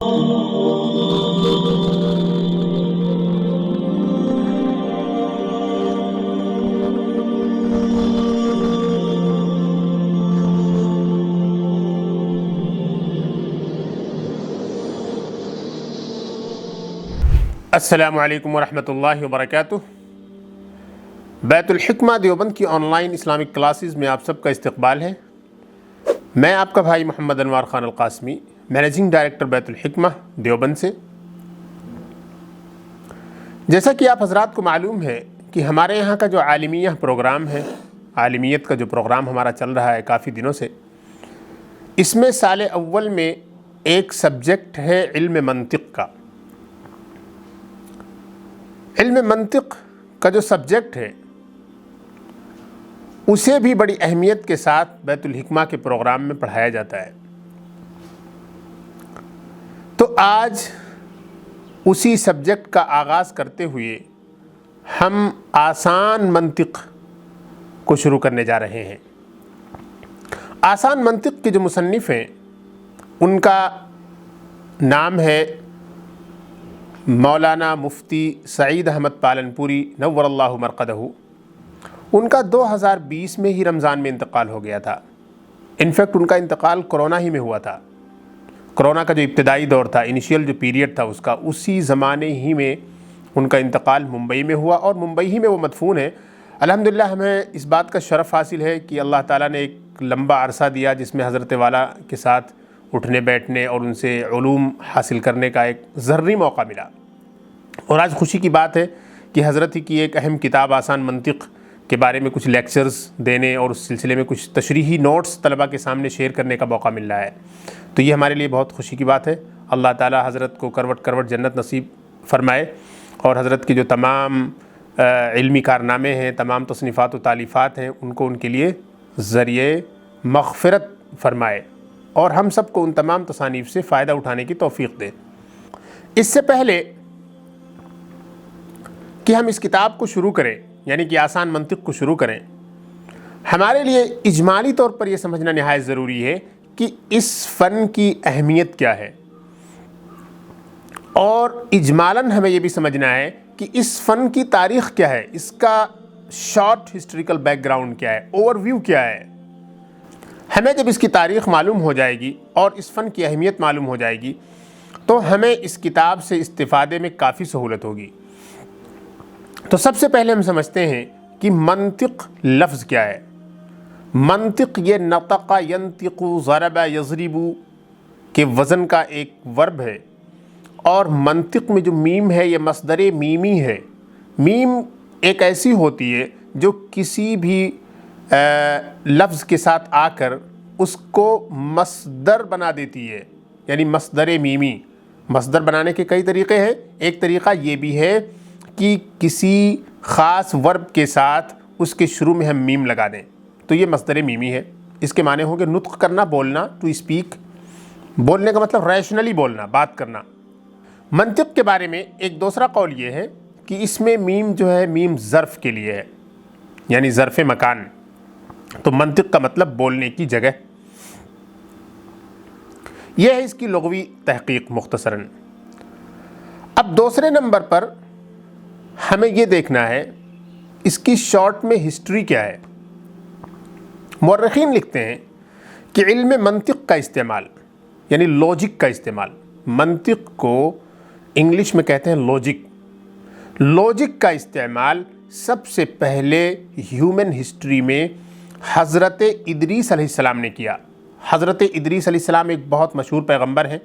السلام علیکم ورحمۃ اللہ وبرکاتہ۔ بیت الحکمہ دیوبند کی آن لائن اسلامک کلاسز میں آپ سب کا استقبال ہے۔ میں آپ کا بھائی محمد انوار خان القاسمی، مینیجنگ ڈائریکٹر بیت الحکمہ دیوبند سے۔ جیسا کہ آپ حضرات کو معلوم ہے کہ ہمارے یہاں کا جو عالمیہ پروگرام ہے، عالمیت کا جو پروگرام ہمارا چل رہا ہے کافی دنوں سے، اس میں سال اول میں ایک سبجیکٹ ہے علم منطق کا۔ علم منطق کا جو سبجیکٹ ہے اسے بھی بڑی اہمیت کے ساتھ بیت الحکمہ کے پروگرام میں پڑھایا جاتا ہے۔ تو آج اسی سبجیکٹ کا آغاز کرتے ہوئے ہم آسان منطق کو شروع کرنے جا رہے ہیں۔ آسان منطق کے جو مصنف ہیں ان کا نام ہے مولانا مفتی سعید احمد پالنپوری نور اللہ مرقدہ۔ ان کا 2020 میں ہی رمضان میں انتقال ہو گیا تھا۔ انفیکٹ ان کا انتقال کرونا ہی میں ہوا تھا۔ کرونا کا جو ابتدائی دور تھا، انیشیل جو پیریڈ تھا اس کا، اسی زمانے ہی میں ان کا انتقال ممبئی میں ہوا اور ممبئی ہی میں وہ مدفون ہے۔ الحمدللہ ہمیں اس بات کا شرف حاصل ہے کہ اللہ تعالیٰ نے ایک لمبا عرصہ دیا جس میں حضرت والا کے ساتھ اٹھنے بیٹھنے اور ان سے علوم حاصل کرنے کا ایک ذرّی موقع ملا۔ اور آج خوشی کی بات ہے کہ حضرت کی ایک اہم کتاب آسان منطق کے بارے میں کچھ لیکچرز دینے اور اس سلسلے میں کچھ تشریحی نوٹس طلبہ کے سامنے شیئر کرنے کا موقع مل رہا ہے، تو یہ ہمارے لیے بہت خوشی کی بات ہے۔ اللہ تعالیٰ حضرت کو کروٹ کروٹ جنت نصیب فرمائے اور حضرت کے جو تمام علمی کارنامے ہیں، تمام تصنیفات و تالیفات ہیں، ان کو ان کے لیے ذریعہ مغفرت فرمائے اور ہم سب کو ان تمام تصانیف سے فائدہ اٹھانے کی توفیق دے۔ اس سے پہلے کہ ہم اس کتاب کو شروع کریں، یعنی کہ آسان منطق کو شروع کریں، ہمارے لیے اجمالی طور پر یہ سمجھنا نہایت ضروری ہے کہ اس فن کی اہمیت کیا ہے، اور اجمالاً ہمیں یہ بھی سمجھنا ہے کہ اس فن کی تاریخ کیا ہے، اس کا شارٹ ہسٹوریکل بیک گراؤنڈ کیا ہے، اوور ویو کیا ہے۔ ہمیں جب اس کی تاریخ معلوم ہو جائے گی اور اس فن کی اہمیت معلوم ہو جائے گی تو ہمیں اس کتاب سے استفادے میں کافی سہولت ہوگی۔ تو سب سے پہلے ہم سمجھتے ہیں کہ منطق لفظ کیا ہے۔ منطق یہ نطق ینطق ضرب یضرب کے وزن کا ایک ورب ہے، اور منطق میں جو میم ہے یہ مصدر میمی ہے۔ میم ایک ایسی ہوتی ہے جو کسی بھی لفظ کے ساتھ آ کر اس کو مصدر بنا دیتی ہے، یعنی مصدر میمی۔ مصدر بنانے کے کئی طریقے ہیں۔ ایک طریقہ یہ بھی ہے کہ کسی خاص ورب کے ساتھ اس کے شروع میں ہم میم لگا دیں تو یہ مصدر میمی ہے۔ اس کے معنی ہوں گے نطق کرنا، بولنا، ٹو اسپیک۔ بولنے کا مطلب ریشنلی بولنا، بات کرنا۔ منطق کے بارے میں ایک دوسرا قول یہ ہے کہ اس میں میم جو ہے میم ظرف کے لیے ہے، یعنی ظرف مکان۔ تو منطق کا مطلب بولنے کی جگہ۔ یہ ہے اس کی لغوی تحقیق مختصراً۔ اب دوسرے نمبر پر ہمیں یہ دیکھنا ہے اس کی شارٹ میں ہسٹری کیا ہے۔ مورخین لکھتے ہیں کہ علم منطق کا استعمال، یعنی لوجک کا استعمال، منطق کو انگلش میں کہتے ہیں لوجک۔ لوجک کا استعمال سب سے پہلے ہیومن ہسٹری میں حضرت ادریس علیہ السلام نے کیا۔ حضرت ادریس علیہ السلام ایک بہت مشہور پیغمبر ہیں،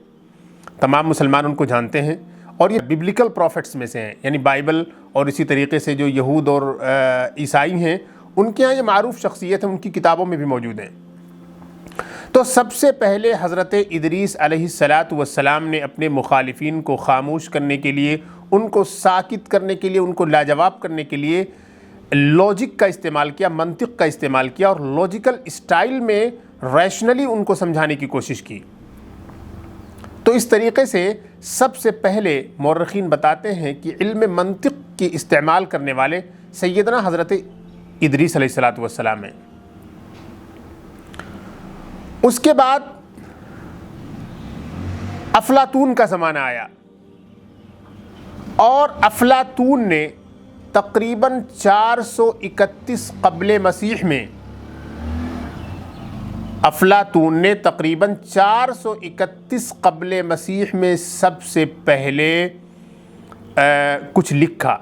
تمام مسلمان ان کو جانتے ہیں، اور یہ بیبلیکل پروفٹس میں سے ہیں، یعنی بائبل اور اسی طریقے سے جو یہود اور عیسائی ہیں ان کے ہاں یہ معروف شخصیت ہیں، ان کی کتابوں میں بھی موجود ہیں۔ تو سب سے پہلے حضرت ادریس علیہ السلام نے اپنے مخالفین کو خاموش کرنے کے لیے، ان کو ساکت کرنے کے لیے، ان کو لاجواب کرنے کے لیے لوجک کا استعمال کیا، منطق کا استعمال کیا، اور لوجیکل اسٹائل میں ریشنلی ان کو سمجھانے کی کوشش کی۔ تو اس طریقے سے سب سے پہلے مورخین بتاتے ہیں کہ علم منطق کی استعمال کرنے والے سیدنا حضرت ادریس علیہ السلام ہیں۔ اس کے بعد افلاطون کا زمانہ آیا اور افلاطون نے تقریباً 431 قبل مسیح میں افلاطون نے تقریباً 431 قبل مسیح میں سب سے پہلے کچھ لکھا،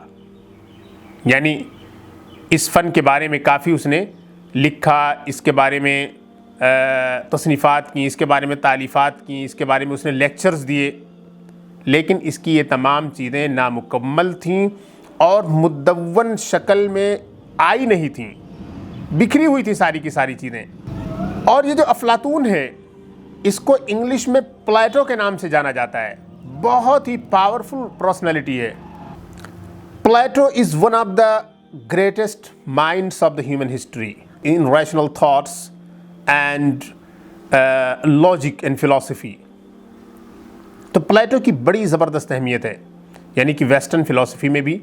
یعنی اس فن کے بارے میں کافی اس نے لکھا، اس کے بارے میں تصنیفات کی، اس کے بارے میں تالیفات کی، اس کے بارے میں اس نے لیکچرز دیے، لیکن اس کی یہ تمام چیزیں نامکمل تھیں اور مدون شکل میں آئی نہیں تھیں، بکھری ہوئی تھی ساری کی ساری چیزیں۔ اور یہ جو افلاطون ہے اس کو انگلش میں پلیٹو کے نام سے جانا جاتا ہے، بہت ہی پاورفل پرسنالٹی ہے۔ Plato is one of the greatest minds of the human history in rational thoughts and logic and philosophy۔ تو پلیٹو کی بڑی زبردست اہمیت ہے، یعنی کہ ویسٹرن فلسفی میں بھی،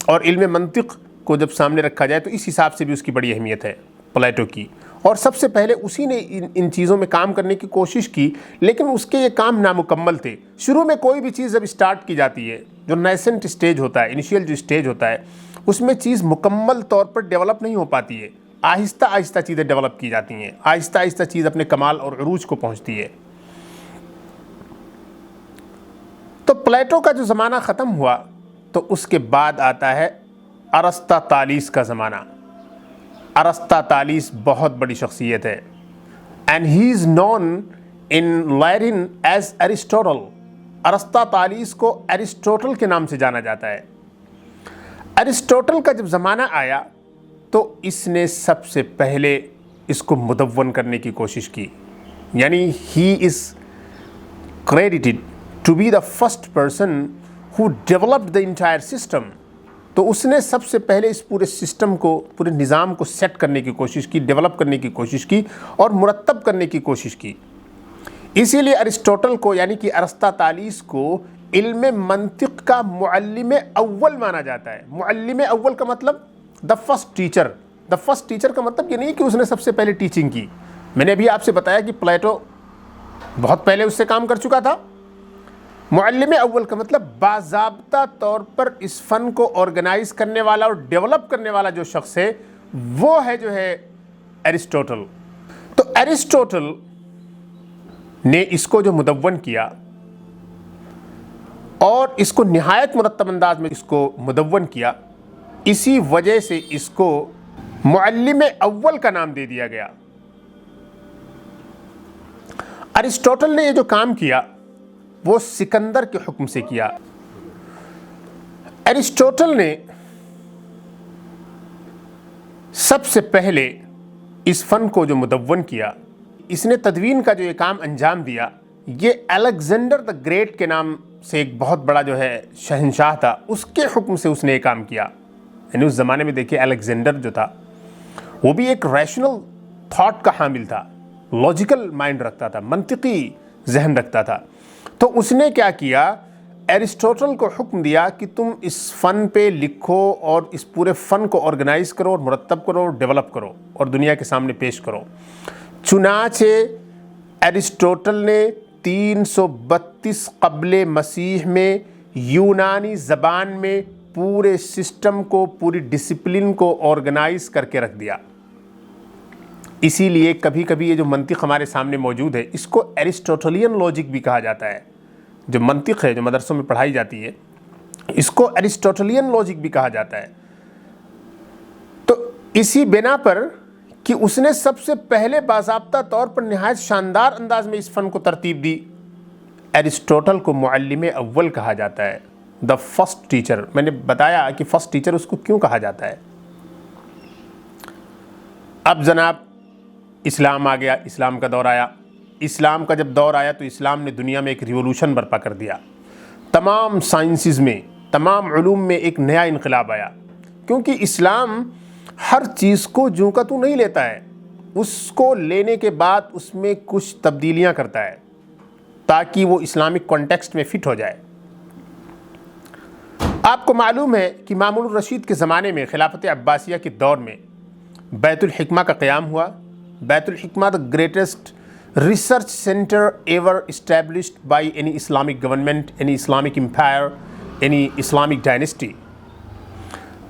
اور علم منطق کو جب سامنے رکھا جائے تو اس حساب سے بھی اس کی بڑی اہمیت ہے پلیٹو کی، اور سب سے پہلے اسی نے ان چیزوں میں کام کرنے کی کوشش کی، لیکن اس کے یہ کام نامکمل تھے۔ شروع میں کوئی بھی چیز جب اسٹارٹ کی جاتی ہے، جو نیسنٹ اسٹیج ہوتا ہے، انیشیل جو اسٹیج ہوتا ہے، اس میں چیز مکمل طور پر ڈیولپ نہیں ہو پاتی ہے، آہستہ آہستہ چیزیں ڈیولپ کی جاتی ہیں، آہستہ آہستہ چیز اپنے کمال اور عروج کو پہنچتی ہے۔ تو پلیٹو کا جو زمانہ ختم ہوا تو اس کے بعد آتا ہے ارسطاطالیس کا زمانہ۔ ارسطاطالیس بہت بڑی شخصیت ہے، and he is known in Latin as Aristotle. ارسطاطالیس کو ایرسٹوٹل کے نام سے جانا جاتا ہے۔ ایرسٹوٹل کا جب زمانہ آیا تو اس نے سب سے پہلے اس کو مدون کرنے کی کوشش کی، یعنی ہی از credited to be the first person who developed the entire system۔ تو اس نے سب سے پہلے اس پورے سسٹم کو، پورے نظام کو سیٹ کرنے کی کوشش کی، ڈیولپ کرنے کی کوشش کی اور مرتب کرنے کی کوشش کی۔ اسی لیے ارسطوٹل کو، یعنی کہ ارسطاطالیس کو، علم منطق کا معلم اول مانا جاتا ہے۔ معلم اول کا مطلب the first teacher. The first teacher کا مطلب یہ نہیں کہ اس نے سب سے پہلے ٹیچنگ کی۔ میں نے ابھی آپ سے بتایا کہ پلیٹو بہت پہلے اس سے کام کر چکا تھا۔ معلم اول کا مطلب باضابطہ طور پر اس فن کو آرگنائز کرنے والا اور ڈیولپ کرنے والا جو شخص ہے وہ ہے جو ہے ایرسٹوٹل۔ تو ایرسٹوٹل نے اس کو جو مدون کیا اور اس کو نہایت مرتب انداز میں اس کو مدون کیا، اسی وجہ سے اس کو معلم اول کا نام دے دیا گیا۔ ارسطوٹل نے یہ جو کام کیا وہ سکندر کے حکم سے کیا۔ ارسطوٹل نے سب سے پہلے اس فن کو جو مدون کیا، اس نے تدوین کا جو یہ کام انجام دیا، یہ الیگزینڈر دا گریٹ کے نام سے ایک بہت بڑا جو ہے شہنشاہ تھا، اس کے حکم سے اس نے یہ کام کیا۔ یعنی اس زمانے میں دیکھیے الیگزینڈر جو تھا وہ بھی ایک ریشنل تھاٹ کا حامل تھا، لاجیکل مائنڈ رکھتا تھا، منطقی ذہن رکھتا تھا۔ تو اس نے کیا کیا، ایرسٹوٹل کو حکم دیا کہ تم اس فن پہ لکھو اور اس پورے فن کو آرگنائز کرو اور مرتب کرو اور ڈیولپ کرو اور دنیا کے سامنے پیش کرو۔ چنانچہ ایرسٹوٹل نے 332 قبل مسیح میں یونانی زبان میں پورے سسٹم کو، پوری ڈسپلن کو آرگنائز کر کے رکھ دیا۔ اسی لیے کبھی کبھی یہ جو منطق ہمارے سامنے موجود ہے اس کو ایرسٹوٹلین لاجک بھی کہا جاتا ہے۔ جو منطق ہے جو مدرسوں میں پڑھائی جاتی ہے اس کو ایرسٹوٹلین لاجک بھی کہا جاتا ہے۔ تو اسی بنا پر کہ اس نے سب سے پہلے باضابطہ طور پر نہایت شاندار انداز میں اس فن کو ترتیب دی، ایرسٹوٹل کو معلم اول کہا جاتا ہے، دا فرسٹ ٹیچر۔ میں نے بتایا کہ فرسٹ ٹیچر اس کو کیوں کہا جاتا ہے۔ اب جناب اسلام آ گیا، اسلام کا دور آیا۔ اسلام کا جب دور آیا تو اسلام نے دنیا میں ایک ریولوشن برپا کر دیا۔ تمام سائنسز میں، تمام علوم میں ایک نیا انقلاب آیا، کیونکہ اسلام ہر چیز کو جوں کا تو نہیں لیتا ہے، اس کو لینے کے بعد اس میں کچھ تبدیلیاں کرتا ہے تاکہ وہ اسلامک کانٹیکسٹ میں فٹ ہو جائے۔ آپ کو معلوم ہے کہ مامون الرشید کے زمانے میں، خلافت عباسیہ کے دور میں، بیت الحکمہ کا قیام ہوا۔ بیت الحکمہ the greatest research center ever established by any Islamic government, any Islamic empire, any Islamic dynasty.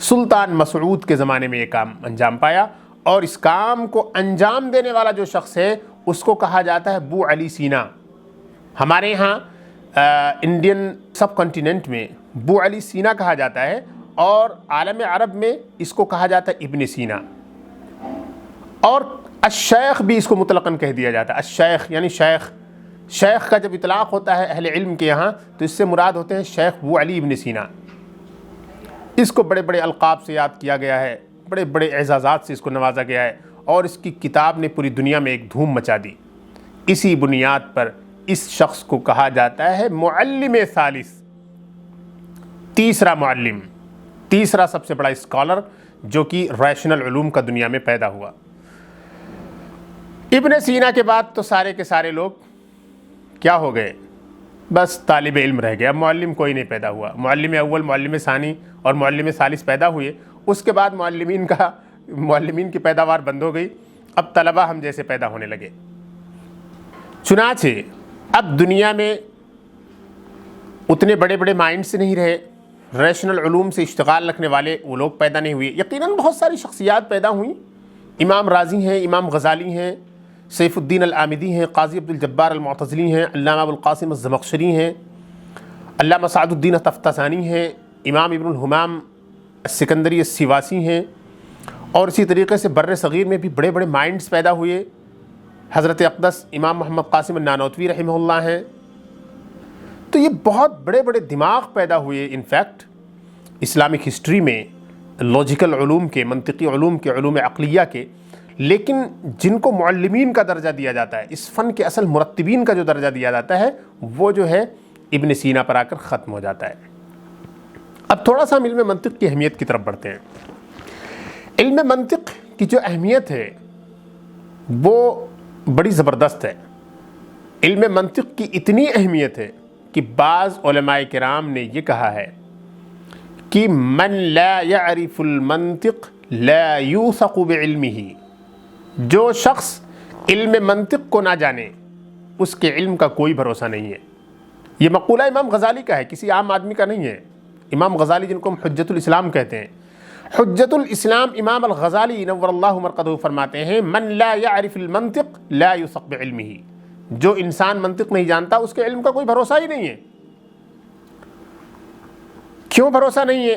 سلطان مسعود کے زمانے میں یہ کام انجام پایا، اور اس کام کو انجام دینے والا جو شخص ہے اس کو کہا جاتا ہے ابو علی سینا۔ ہمارے یہاں انڈین سب کنٹیننٹ میں ابو علی سینا کہا جاتا ہے، اور عالم عرب میں اس کو کہا جاتا ہے ابن سینا، اور الشیخ بھی اس کو مطلقاً کہہ دیا جاتا ہے۔ الشیخ یعنی شیخ، شیخ کا جب اطلاق ہوتا ہے اہل علم کے یہاں تو اس سے مراد ہوتے ہیں شیخ ابو علی ابن سینا۔ اس کو بڑے بڑے القاب سے یاد کیا گیا ہے، بڑے بڑے اعزازات سے اس کو نوازا گیا ہے، اور اس کی کتاب نے پوری دنیا میں ایک دھوم مچا دی۔ اسی بنیاد پر اس شخص کو کہا جاتا ہے معلم ثالث، تیسرا معلم، تیسرا سب سے بڑا اسکالر جو کہ ریشنل علوم کا دنیا میں پیدا ہوا۔ ابن سینا کے بعد تو سارے کے سارے لوگ کیا ہو گئے؟ بس طالب علم رہ گیا، معلم کوئی نہیں پیدا ہوا۔ معلم اول، معلم ثانی اور معلم ثالث پیدا ہوئے، اس کے بعد معلمین کی پیداوار بند ہو گئی، اب طلبہ ہم جیسے پیدا ہونے لگے۔ چنانچہ اب دنیا میں اتنے بڑے بڑے مائنڈس نہیں رہے، ریشنل علوم سے اشتغال رکھنے والے وہ لوگ پیدا نہیں ہوئے۔ یقیناً بہت ساری شخصیات پیدا ہوئیں، امام رازی ہیں، امام غزالی ہیں، سیف الدین العامدی ہیں، قاضی عبد الجبار المعتزلی ہیں، علامہ ابو القاسم الزمخشری ہیں، علامہ سعد الدین طفتزانی ہیں، امام ابن الحمام السکندری السواسی ہیں، اور اسی طریقے سے بر صغیر میں بھی بڑے بڑے مائنڈز پیدا ہوئے۔ حضرت اقدس امام محمد قاسم النانوتوی رحمہ اللہ ہیں۔ تو یہ بہت بڑے بڑے دماغ پیدا ہوئے انفیکٹ اسلامک ہسٹری میں، لاجیکل علوم کے، منطقی علوم کے، علوم عقلیہ کے، لیکن جن کو معلمین کا درجہ دیا جاتا ہے، اس فن کے اصل مرتبین کا جو درجہ دیا جاتا ہے، وہ جو ہے ابن سینا پر آ کر ختم ہو جاتا ہے۔ اب تھوڑا سا ہم علم منطق کی اہمیت کی طرف بڑھتے ہیں۔ علم منطق کی جو اہمیت ہے وہ بڑی زبردست ہے۔ علم منطق کی اتنی اہمیت ہے کہ بعض علماء کرام نے یہ کہا ہے کہ من لا يعرف المنطق لا يوثق بعلمه، جو شخص علم منطق کو نہ جانے اس کے علم کا کوئی بھروسہ نہیں ہے۔ یہ مقولہ امام غزالی کا ہے، کسی عام آدمی کا نہیں ہے۔ امام غزالی جن کو ہم حجت الاسلام کہتے ہیں، حجت الاسلام امام الغزالی نور اللہ مرقدہ فرماتے ہیں من لا يعرف المنطق لا يوثق بعلمه، جو انسان منطق نہیں جانتا اس کے علم کا کوئی بھروسہ ہی نہیں ہے۔ کیوں بھروسہ نہیں ہے؟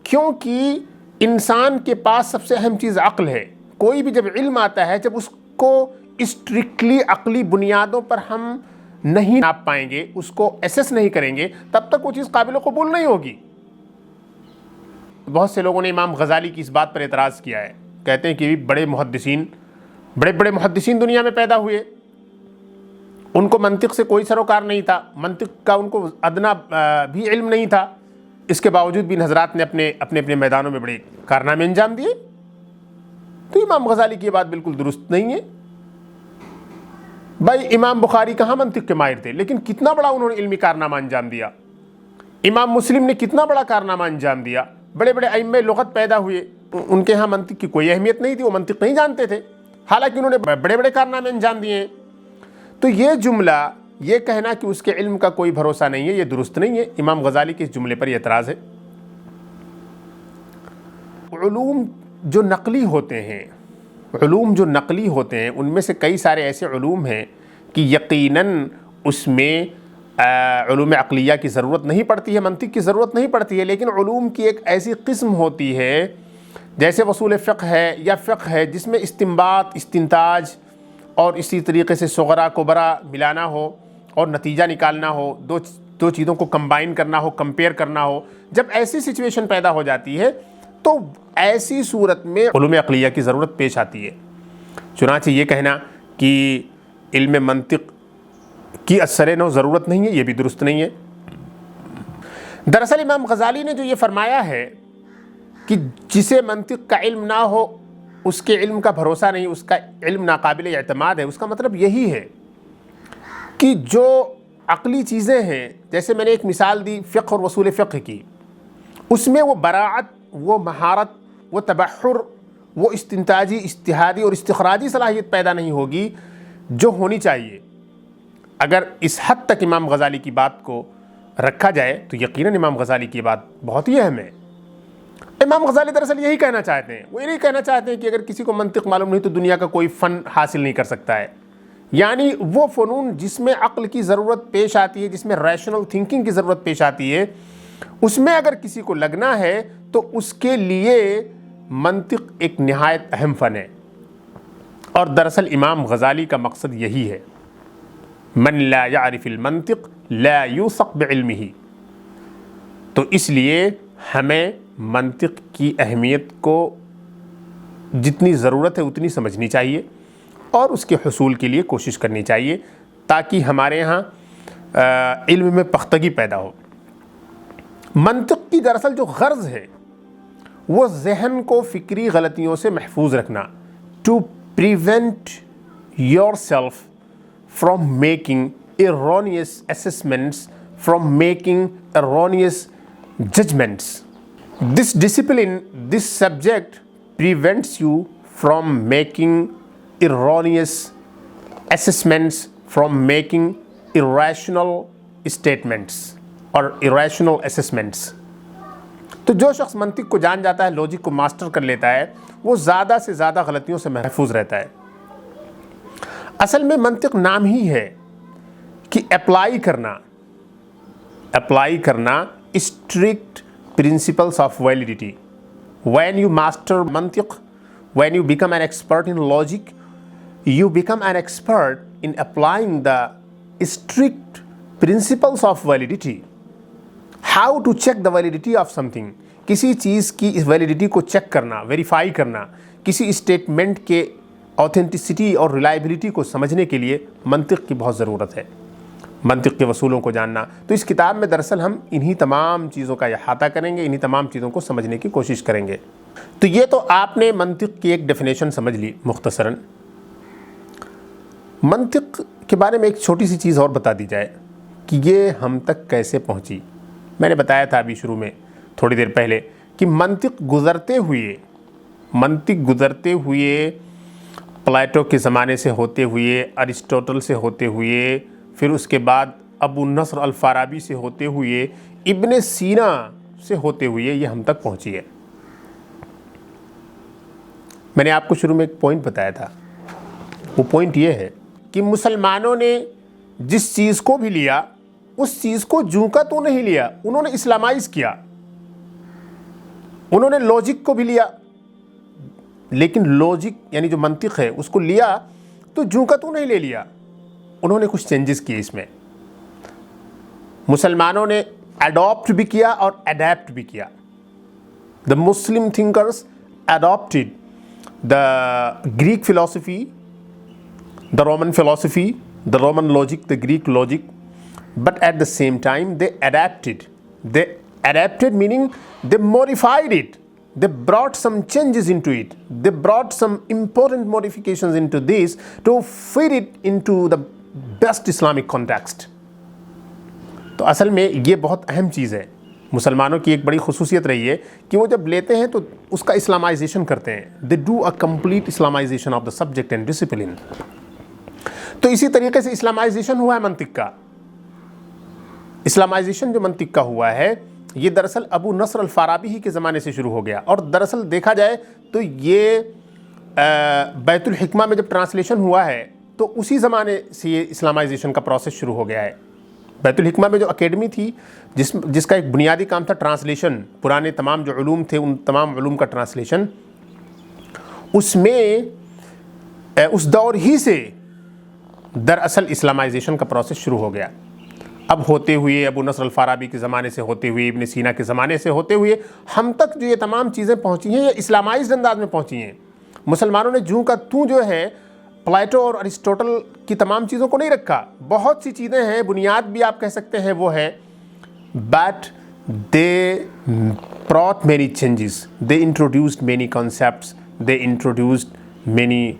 کیونکہ انسان کے پاس سب سے اہم چیز عقل ہے۔ کوئی بھی جب علم آتا ہے، جب اس کو اسٹرکٹلی عقلی بنیادوں پر ہم نہیں ناپ پائیں گے، اس کو ایسس نہیں کریں گے، تب تک وہ چیز قابل قبول نہیں ہوگی۔ بہت سے لوگوں نے امام غزالی کی اس بات پر اعتراض کیا ہے، کہتے ہیں کہ بڑے بڑے محدثین دنیا میں پیدا ہوئے، ان کو منطق سے کوئی سروکار نہیں تھا، منطق کا ان کو ادنا بھی علم نہیں تھا، اس کے باوجود بھی ان حضرات نے اپنے میدانوں میں بڑے کارنامے انجام دیے۔ تو امام غزالی کی یہ بات بالکل درست نہیں ہے۔ بھائی امام بخاری کہاں منطق کے ماہر تھے، لیکن کتنا بڑا انہوں نے علمی کارنامہ انجام دیا۔ امام مسلم نے کتنا بڑا کارنامہ انجام دیا۔ بڑے بڑے ائمہ لغت پیدا ہوئے، ان کے ہاں منطق کی کوئی اہمیت نہیں تھی، وہ منطق نہیں جانتے تھے، حالانکہ انہوں نے بڑے بڑے کارنامے انجام دیے ہیں۔ تو یہ جملہ، یہ کہنا کہ اس کے علم کا کوئی بھروسہ نہیں ہے، یہ درست نہیں ہے۔ امام غزالی کے اس جملے پر یہ اعتراض ہے۔ علوم جو نقلی ہوتے ہیں، ان میں سے کئی سارے ایسے علوم ہیں کہ یقیناً اس میں علوم عقلیہ کی ضرورت نہیں پڑتی ہے، منطق کی ضرورت نہیں پڑتی ہے، لیکن علوم کی ایک ایسی قسم ہوتی ہے جیسے اصول فقہ ہے یا فقہ ہے، جس میں استنباط، استنتاج اور اسی طریقے سے صغرا کبرا ملانا ہو اور نتیجہ نکالنا ہو، دو چیزوں کو کمبائن کرنا ہو، کمپیئر کرنا ہو۔ جب ایسی سچویشن پیدا ہو جاتی ہے تو ایسی صورت میں علوم عقلیہ کی ضرورت پیش آتی ہے۔ چنانچہ یہ کہنا کہ علم منطق کی اثر نو ضرورت نہیں ہے، یہ بھی درست نہیں ہے۔ دراصل امام غزالی نے جو یہ فرمایا ہے کہ جسے منطق کا علم نہ ہو اس کے علم کا بھروسہ نہیں، اس کا علم ناقابل اعتماد ہے، اس کا مطلب یہی ہے کہ جو عقلی چیزیں ہیں، جیسے میں نے ایک مثال دی فقہ اور اصول فقہ کی، اس میں وہ براعت، وہ مہارت، وہ تبحر، وہ استنتاجی، اجتہادی اور استخراجی صلاحیت پیدا نہیں ہوگی جو ہونی چاہیے۔ اگر اس حد تک امام غزالی کی بات کو رکھا جائے تو یقیناً امام غزالی کی بات بہت ہی اہم ہے۔ امام غزالی دراصل یہی کہنا چاہتے ہیں، وہ یہی کہنا چاہتے ہیں کہ اگر کسی کو منطق معلوم نہیں تو دنیا کا کوئی فن حاصل نہیں کر سکتا ہے. یعنی وہ فنون جس میں عقل کی ضرورت پیش آتی ہے، جس میں ریشنل تھنکنگ کی ضرورت پیش آتی ہے، اس میں اگر کسی کو لگنا ہے تو اس کے لیے منطق ایک نہایت اہم فن ہے. اور دراصل امام غزالی کا مقصد یہی ہے، من لا يعرف المنطق لا يوثق بعلمه. تو اس لیے ہمیں منطق کی اہمیت کو جتنی ضرورت ہے اتنی سمجھنی چاہیے اور اس کے حصول کے لیے کوشش کرنی چاہیے تاکہ ہمارے ہاں علم میں پختگی پیدا ہو. منطق کی دراصل جو غرض ہے وہ ذہن کو فکری غلطیوں سے محفوظ رکھنا، to prevent yourself from making erroneous assessments, from making erroneous judgments. This discipline, this subject prevents you from making erroneous assessments, from making irrational statements or irrational assessments. تو جو شخص منطق کو جان جاتا ہے، لوجک کو ماسٹر کر لیتا ہے، وہ زیادہ سے زیادہ غلطیوں سے محفوظ رہتا ہے. اصل میں منطق نام ہی ہے کہ اپلائی کرنا strict principles of validity. When you master mantiq, when you become an expert in logic, you become an expert in applying the strict principles of validity. How to check the validity of something. کسی چیز کی اس validity کو check کرنا، verify کرنا، کسی statement کے authenticity اور reliability کو سمجھنے کے لیے منطق کی بہت ضرورت ہے، منطق کے اصولوں کو جاننا. تو اس کتاب میں دراصل ہم انہی تمام چیزوں کا احاطہ کریں گے، انہی تمام چیزوں کو سمجھنے کی کوشش کریں گے. تو یہ تو آپ نے منطق کی ایک ڈیفینیشن سمجھ لی مختصراً. منطق کے بارے میں ایک چھوٹی سی چیز اور بتا دی جائے کہ یہ ہم تک کیسے پہنچی. میں نے بتایا تھا ابھی شروع میں تھوڑی دیر پہلے کہ منطق گزرتے ہوئے پلیٹو کے زمانے سے ہوتے ہوئے، ارسطوٹل سے ہوتے ہوئے، پھر اس کے بعد ابو نصر الفارابی سے ہوتے ہوئے، ابن سینا سے ہوتے ہوئے یہ ہم تک پہنچی ہے. میں نے آپ کو شروع میں ایک پوائنٹ بتایا تھا، وہ پوائنٹ یہ ہے کہ مسلمانوں نے جس چیز کو بھی لیا اس چیز کو جوں کا تو نہیں لیا، انہوں نے اسلامائز کیا. انہوں نے لوجک کو بھی لیا، لیکن لوجک یعنی جو منطق ہے اس کو لیا تو جوں کا تو نہیں لے لیا، انہوں نے کچھ چینجز کیے اس میں. مسلمانوں نے اڈاپٹ بھی کیا اور اڈیپٹ بھی کیا. The Muslim thinkers adopted the Greek philosophy, the Roman philosophy, the Roman logic, the Greek logic, but at the same time they adapted. They adapted meaning they modified it. They brought some changes into it. They brought some important modifications into this to fit it into the best Islamic context. تو اصل میں یہ بہت اہم چیز ہے. مسلمانوں کی ایک بڑی خصوصیت رہی ہے کہ وہ جب لیتے ہیں تو اس کا اسلامائزیشن کرتے ہیں. They do a complete Islamization of the subject and discipline. تو اسی طریقے سے اسلامائزیشن ہوا ہے منطق کا. اسلامائزیشن جو منطق کا ہوا ہے یہ دراصل ابو نصر الفارابی ہی کے زمانے سے شروع ہو گیا. اور دراصل دیکھا جائے تو یہ بیت الحکمہ میں جب ٹرانسلیشن ہوا ہے تو اسی زمانے سے یہ اسلامائزیشن کا پروسیس شروع ہو گیا ہے. بیت الحکمہ میں جو اکیڈمی تھی جس کا ایک بنیادی کام تھا ٹرانسلیشن، پرانے تمام جو علوم تھے ان تمام علوم کا ٹرانسلیشن، اس میں اس دور ہی سے دراصل اسلامائزیشن کا پروسیس شروع ہو گیا. اب ہوتے ہوئے ابو نصر الفارابی کے زمانے سے ہوتے ہوئے، ابن سینا کے زمانے سے ہوتے ہوئے ہم تک جو یہ تمام چیزیں پہنچی ہیں یہ اسلامائزڈ انداز میں پہنچی ہیں. مسلمانوں نے جوں کا توں جو ہے پلیٹو اور ارسطوٹل کی تمام چیزوں کو نہیں رکھا. بہت سی چیزیں ہیں، بنیاد بھی آپ کہہ سکتے ہیں وہ ہے، but they brought many changes. They introduced many concepts. They introduced many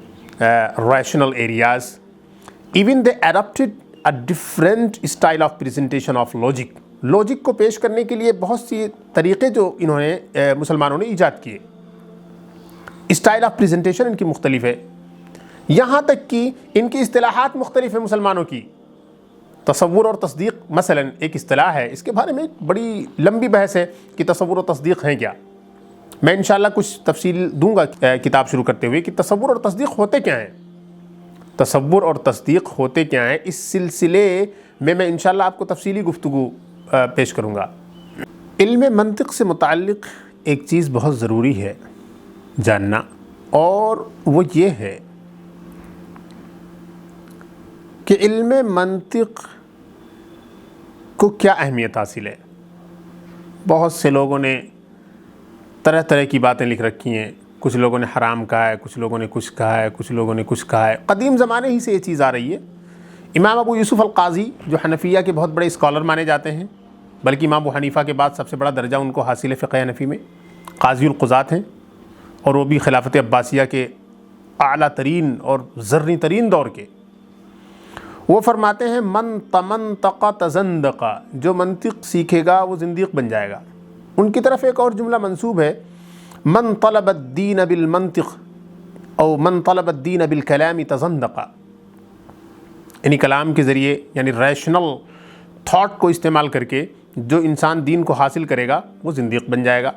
rational areas. Even they adopted a different style of presentation of logic. Logic کو پیش کرنے کے لیے بہت سی طریقے جو انہوں نے مسلمانوں نے ایجاد کیے. اسٹائل آف پریزنٹیشن ان کی مختلف ہے، یہاں تک کہ ان کی اصطلاحات مختلف ہیں مسلمانوں کی. تصور اور تصدیق مثلا ایک اصطلاح ہے، اس کے بارے میں ایک بڑی لمبی بحث ہے کہ تصور و تصدیق ہیں کیا. میں انشاءاللہ کچھ تفصیل دوں گا کتاب شروع کرتے ہوئے کہ تصور اور تصدیق ہوتے کیا ہیں، تصور اور تصدیق ہوتے کیا ہیں، اس سلسلے میں انشاءاللہ آپ کو تفصیلی گفتگو پیش کروں گا۔ علم منطق سے متعلق ایک چیز بہت ضروری ہے جاننا، اور وہ یہ ہے کہ علم منطق کو کیا اہمیت حاصل ہے۔ بہت سے لوگوں نے طرح طرح کی باتیں لکھ رکھی ہیں، کچھ لوگوں نے حرام کہا ہے، کچھ لوگوں نے کچھ کہا ہے، کچھ لوگوں نے کچھ کہا ہے۔ قدیم زمانے ہی سے یہ چیز آ رہی ہے۔ امام ابو یوسف القاضی جو حنفیہ کے بہت بڑے اسکالر مانے جاتے ہیں، بلکہ امام ابو حنیفہ کے بعد سب سے بڑا درجہ ان کو حاصل ہے فقہ حنفی میں، قاضی القضات ہیں، اور وہ بھی خلافت عباسیہ کے اعلیٰ ترین اور زرنی ترین دور کے۔ وہ فرماتے ہیں من تمنطق تزندق، جو منطق سیکھے گا وہ زندیق بن جائے گا۔ ان کی طرف ایک اور جملہ منسوب ہے، من طلب الدین بالمنطق او من طلب الدین بالکلام تزندق، یعنی کلام کے ذریعے، یعنی ریشنل تھاٹ کو استعمال کر کے جو انسان دین کو حاصل کرے گا وہ زندیق بن جائے گا۔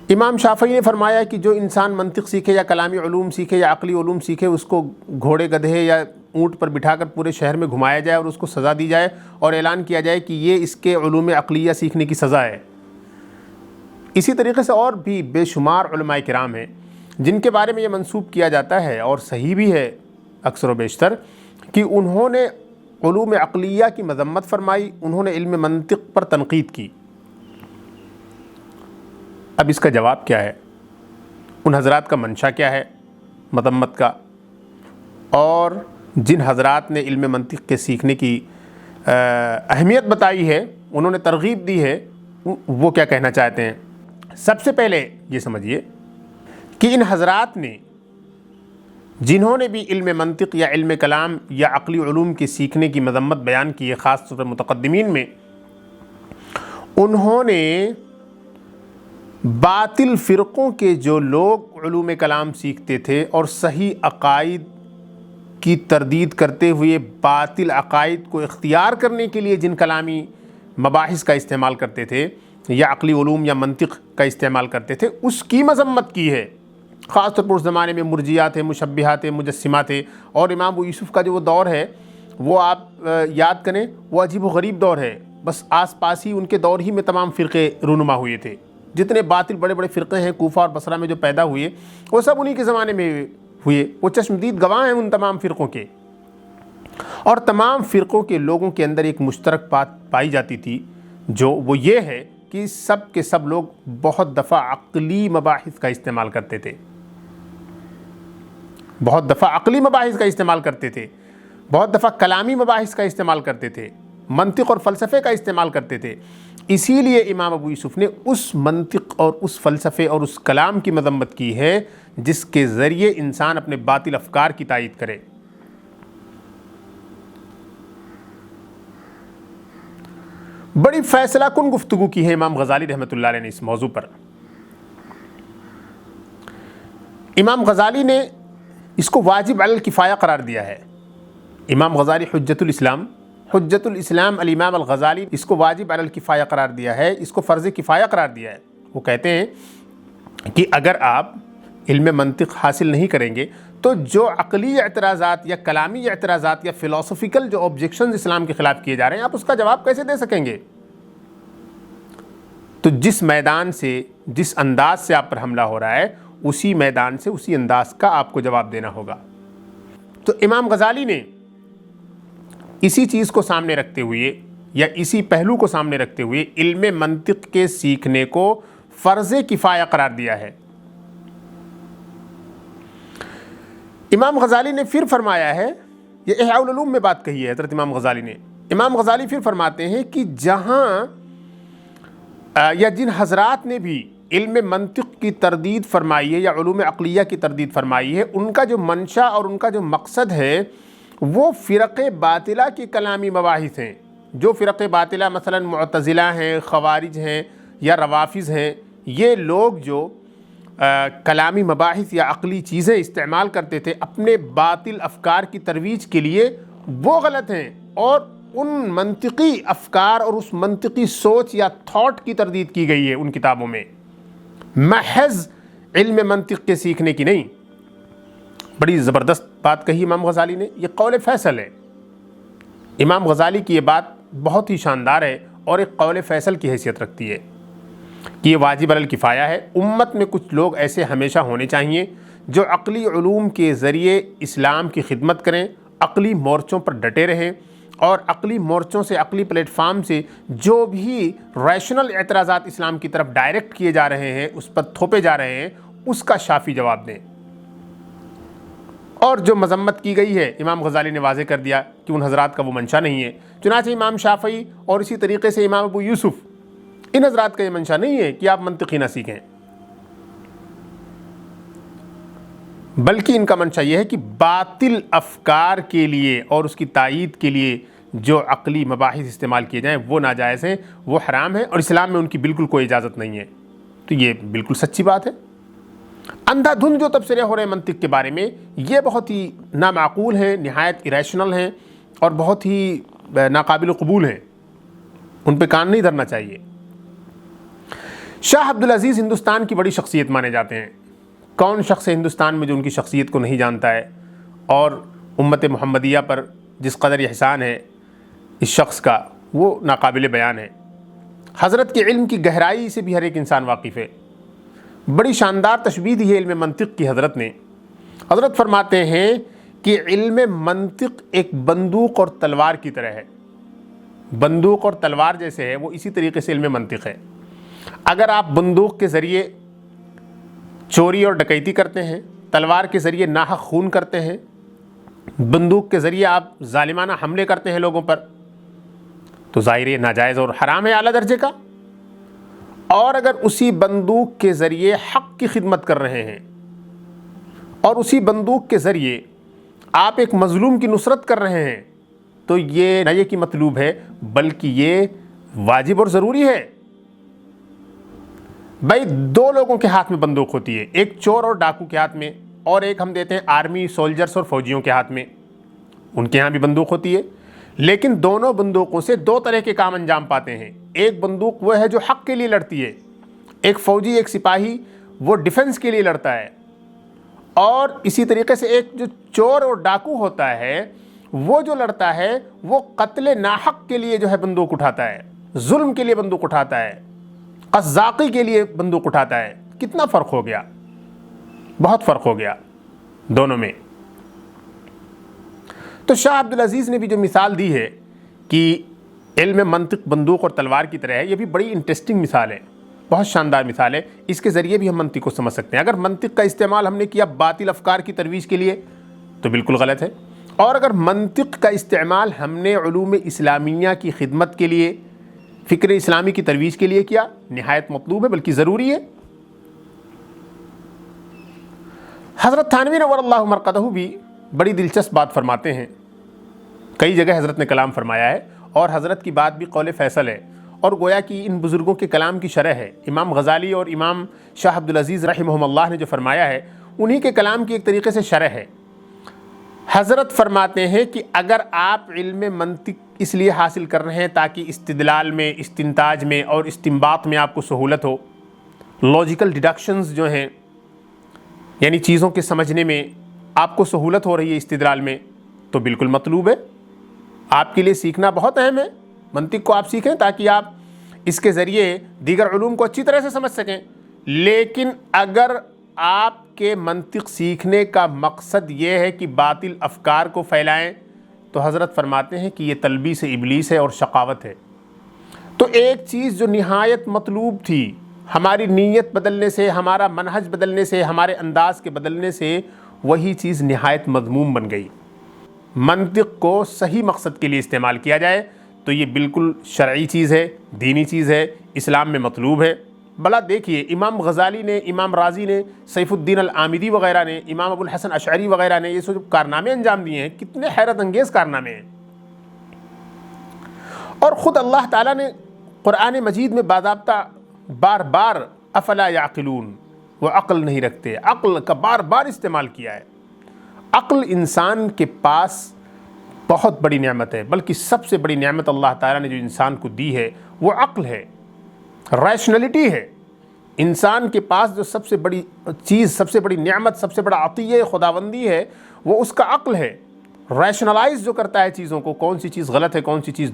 امام شافعی نے فرمایا کہ جو انسان منطق سیکھے یا کلامی علوم سیکھے یا عقلی علوم سیکھے، اس کو گھوڑے گدھے یا اونٹ پر بٹھا کر پورے شہر میں گھمایا جائے اور اس کو سزا دی جائے اور اعلان کیا جائے کہ یہ اس کے علوم عقلیہ سیکھنے کی سزا ہے۔ اسی طریقے سے اور بھی بے شمار علماء کرام ہیں جن کے بارے میں یہ منسوب کیا جاتا ہے، اور صحیح بھی ہے اکثر و بیشتر، کہ انہوں نے علوم عقلیہ کی مذمت فرمائی، انہوں نے علم منطق پر تنقید کی۔ اب اس کا جواب کیا ہے؟ ان حضرات کا منشا کیا ہے مذمت کا؟ اور جن حضرات نے علم منطق کے سیکھنے کی اہمیت بتائی ہے، انہوں نے ترغیب دی ہے، وہ کیا کہنا چاہتے ہیں؟ سب سے پہلے یہ سمجھیے کہ ان حضرات نے، جنہوں نے بھی علم منطق یا علم کلام یا عقلی علوم کے سیکھنے کی مذمت بیان کی ہے، خاص طور پر متقدمین میں، انہوں نے باطل فرقوں کے جو لوگ علوم کلام سیکھتے تھے اور صحیح عقائد کی تردید کرتے ہوئے باطل عقائد کو اختیار کرنے کے لیے جن کلامی مباحث کا استعمال کرتے تھے یا عقلی علوم یا منطق کا استعمال کرتے تھے، اس کی مذمت کی ہے۔ خاص طور پر اس زمانے میں مرجیات تھے، مشبہات تھے، مجسمات تھے، اور امام ابو یوسف کا جو وہ دور ہے وہ آپ یاد کریں، وہ عجیب و غریب دور ہے۔ بس آس پاس ہی ان کے دور ہی میں تمام فرقے رونما ہوئے تھے۔ جتنے باطل بڑے بڑے فرقے ہیں کوفہ اور بصرہ میں جو پیدا ہوئے، وہ سب انہی کے زمانے میں ہوئے۔ وہ چشمدید گواہ ہیں ان تمام فرقوں کے، اور تمام فرقوں کے لوگوں کے اندر ایک مشترک بات پائی جاتی تھی، جو وہ یہ ہے کہ سب کے سب لوگ بہت دفعہ عقلی مباحث کا استعمال کرتے تھے، بہت دفعہ عقلی مباحث کا استعمال کرتے تھے، بہت دفعہ کلامی مباحث کا استعمال کرتے تھے، منطق اور فلسفے کا استعمال کرتے تھے۔ اسی لیے امام ابو یوسف نے اس منطق اور اس فلسفے اور اس کلام کی مذمت کی ہے جس کے ذریعے انسان اپنے باطل افکار کی تائید کرے۔ بڑی فیصلہ کن گفتگو کی ہے امام غزالی رحمۃ اللہ علیہ نے اس موضوع پر۔ امام غزالی نے اس کو واجب علی الکفایہ قرار دیا ہے۔ امام غزالی حجت الاسلام الامام الغزالی اس کو واجب علی الکفایہ قرار دیا ہے، اس کو فرض کفایہ قرار دیا ہے۔ وہ کہتے ہیں کہ اگر آپ علم منطق حاصل نہیں کریں گے تو جو عقلی اعتراضات یا کلامی اعتراضات یا فلسفیکل جو آبجیکشنز اسلام کے خلاف کیے جا رہے ہیں، آپ اس کا جواب کیسے دے سکیں گے؟ تو جس میدان سے، جس انداز سے آپ پر حملہ ہو رہا ہے، اسی میدان سے، اسی انداز کا آپ کو جواب دینا ہوگا۔ تو امام غزالی نے اسی چیز کو سامنے رکھتے ہوئے یا اسی پہلو کو سامنے رکھتے ہوئے علم منطق کے سیکھنے کو فرض کفایہ قرار دیا ہے۔ امام غزالی نے پھر فرمایا ہے، یہ احیاء العلوم میں بات کہی ہے حضرت امام غزالی نے، امام غزالی پھر فرماتے ہیں کہ جہاں یا جن حضرات نے بھی علم منطق کی تردید فرمائی ہے یا علوم عقلیہ کی تردید فرمائی ہے، ان کا جو منشا اور ان کا جو مقصد ہے وہ فرق باطلہ کی کلامی مباحث ہیں۔ جو فرق باطلہ مثلا معتزلہ ہیں، خوارج ہیں یا روافض ہیں، یہ لوگ جو کلامی مباحث یا عقلی چیزیں استعمال کرتے تھے اپنے باطل افکار کی ترویج کے لیے، وہ غلط ہیں، اور ان منطقی افکار اور اس منطقی سوچ یا تھاٹ کی تردید کی گئی ہے ان کتابوں میں، محض علم منطق کے سیکھنے کی نہیں۔ بڑی زبردست بات کہی امام غزالی نے، یہ قول فیصل ہے۔ امام غزالی کی یہ بات بہت ہی شاندار ہے اور ایک قول فیصل کی حیثیت رکھتی ہے کہ یہ واجب علی الکفایہ ہے۔ امت میں کچھ لوگ ایسے ہمیشہ ہونے چاہیے جو عقلی علوم کے ذریعے اسلام کی خدمت کریں، عقلی مورچوں پر ڈٹے رہیں اور عقلی مورچوں سے، عقلی پلیٹ فارم سے جو بھی ریشنل اعتراضات اسلام کی طرف ڈائریکٹ کیے جا رہے ہیں، اس پر تھوپے جا رہے ہیں، اس کا شافی جواب دیں۔ اور جو مذمت کی گئی ہے، امام غزالی نے واضح کر دیا کہ ان حضرات کا وہ منشا نہیں ہے۔ چنانچہ امام شافعی اور اسی طریقے سے امام ابو یوسف، ان حضرات کا یہ منشا نہیں ہے کہ آپ منطقی نہ سیکھیں، بلکہ ان کا منشا یہ ہے کہ باطل افکار کے لیے اور اس کی تائید کے لیے جو عقلی مباحث استعمال کیے جائیں وہ ناجائز ہیں، وہ حرام ہیں، اور اسلام میں ان کی بالکل کوئی اجازت نہیں ہے۔ تو یہ بالکل سچی بات ہے۔ اندھا دھند جو تبصرے ہو رہے ہیں منطق کے بارے میں، یہ بہت ہی نامعقول ہیں، نہایت ایریشنل ہیں اور بہت ہی ناقابل قبول ہیں، ان پہ کان نہیں دھرنا چاہیے۔ شاہ عبدالعزیز ہندوستان کی بڑی شخصیت مانے جاتے ہیں۔ کون شخص ہے ہندوستان میں جو ان کی شخصیت کو نہیں جانتا ہے، اور امت محمدیہ پر جس قدر احسان ہے اس شخص کا وہ ناقابل بیان ہے۔ حضرت کے علم کی گہرائی سے بھی ہر ایک انسان واقف ہے۔ بڑی شاندار تشبیہ دی ہے علم منطق کی حضرت نے۔ حضرت فرماتے ہیں کہ علم منطق ایک بندوق اور تلوار کی طرح ہے۔ بندوق اور تلوار جیسے ہے، وہ اسی طریقے سے علم منطق ہے۔ اگر آپ بندوق کے ذریعے چوری اور ڈکیتی کرتے ہیں، تلوار کے ذریعے ناحق خون کرتے ہیں، بندوق کے ذریعے آپ ظالمانہ حملے کرتے ہیں لوگوں پر، تو ظاہر یہ ناجائز اور حرام ہے اعلیٰ درجے کا۔ اور اگر اسی بندوق کے ذریعے حق کی خدمت کر رہے ہیں اور اسی بندوق کے ذریعے آپ ایک مظلوم کی نصرت کر رہے ہیں، تو یہ نہ یہ کہ مطلوب ہے، بلکہ یہ واجب اور ضروری ہے۔ بھائی دو لوگوں کے ہاتھ میں بندوق ہوتی ہے، ایک چور اور ڈاکو کے ہاتھ میں، اور ایک ہم دیتے ہیں آرمی سولجرز اور فوجیوں کے ہاتھ میں، ان کے ہاں بھی بندوق ہوتی ہے، لیکن دونوں بندوقوں سے دو طرح کے کام انجام پاتے ہیں۔ ایک بندوق وہ ہے جو حق کے لیے لڑتی ہے، ایک فوجی، ایک سپاہی وہ ڈیفنس کے لیے لڑتا ہے، اور اسی طریقے سے ایک جو چور اور ڈاکو ہوتا ہے وہ جو لڑتا ہے وہ قتل ناحق کے لیے جو ہے بندوق اٹھاتا ہے، ظلم کے لیے بندوق اٹھاتا ہے، قزاقی کے لیے بندوق اٹھاتا ہے۔ کتنا فرق ہو گیا، بہت فرق ہو گیا دونوں میں۔ تو شاہ عبدالعزیز نے بھی جو مثال دی ہے کہ علم منطق بندوق اور تلوار کی طرح ہے، یہ بھی بڑی انٹرسٹنگ مثال ہے، بہت شاندار مثال ہے۔ اس کے ذریعے بھی ہم منطق کو سمجھ سکتے ہیں۔ اگر منطق کا استعمال ہم نے کیا باطل افکار کی ترویج کے لیے تو بالکل غلط ہے، اور اگر منطق کا استعمال ہم نے علوم اسلامیہ کی خدمت کے لیے، فکر اسلامی کی ترویج کے لیے کیا، نہایت مطلوب ہے، بلکہ ضروری ہے۔ حضرت تھانوی نور اللہ مرقدہ بھی بڑی دلچسپ بات فرماتے ہیں۔ کئی جگہ حضرت نے کلام فرمایا ہے، اور حضرت کی بات بھی قول فیصل ہے، اور گویا کہ ان بزرگوں کے کلام کی شرح ہے۔ امام غزالی اور امام شاہ عبدالعزیز رحمہم اللہ نے جو فرمایا ہے، انہی کے کلام کی ایک طریقے سے شرح ہے۔ حضرت فرماتے ہیں کہ اگر آپ علم منطق اس لیے حاصل کر رہے ہیں تاکہ استدلال میں، استنتاج میں اور استنباط میں آپ کو سہولت ہو، لاجیکل ڈیڈکشنز جو ہیں، یعنی چیزوں کے سمجھنے میں آپ کو سہولت ہو رہی ہے استدلال میں، تو بالکل مطلوب ہے، آپ کے لیے سیکھنا بہت اہم ہے۔ منطق کو آپ سیکھیں تاکہ آپ اس کے ذریعے دیگر علوم کو اچھی طرح سے سمجھ سکیں۔ لیکن اگر آپ کے منطق سیکھنے کا مقصد یہ ہے کہ باطل افکار کو پھیلائیں، تو حضرت فرماتے ہیں کہ یہ تلبیس ابلیس ہے اور شقاوت ہے۔ تو ایک چیز جو نہایت مطلوب تھی، ہماری نیت بدلنے سے، ہمارا منہج بدلنے سے، ہمارے انداز کے بدلنے سے، وہی چیز نہایت مذموم بن گئی۔ منطق کو صحیح مقصد کے لیے استعمال کیا جائے تو یہ بالکل شرعی چیز ہے، دینی چیز ہے، اسلام میں مطلوب ہے۔ بلا دیکھیے امام غزالی نے، امام رازی نے، سیف الدین العامدی وغیرہ نے، امام ابو الحسن اشعری وغیرہ نے یہ سب کارنامے انجام دیے ہیں، کتنے حیرت انگیز کارنامے ہیں۔ اور خود اللہ تعالیٰ نے قرآن مجید میں باضابطہ بار بار افلا یعقلون، وہ عقل نہیں رکھتے، عقل کا بار بار استعمال کیا ہے۔ عقل انسان کے پاس بہت بڑی نعمت ہے، بلکہ سب سے بڑی نعمت اللہ تعالیٰ نے جو انسان کو دی ہے وہ عقل ہے، ریشنلٹی ہے۔ انسان کے پاس جو سب سے بڑی چیز، سب سے بڑی نعمت، سب سے بڑا عطیہ خداوندی ہے وہ اس کا عقل ہے۔ ریشنلائز جو کرتا ہے چیزوں کو، کون سی چیز غلط ہے، کون سی چیز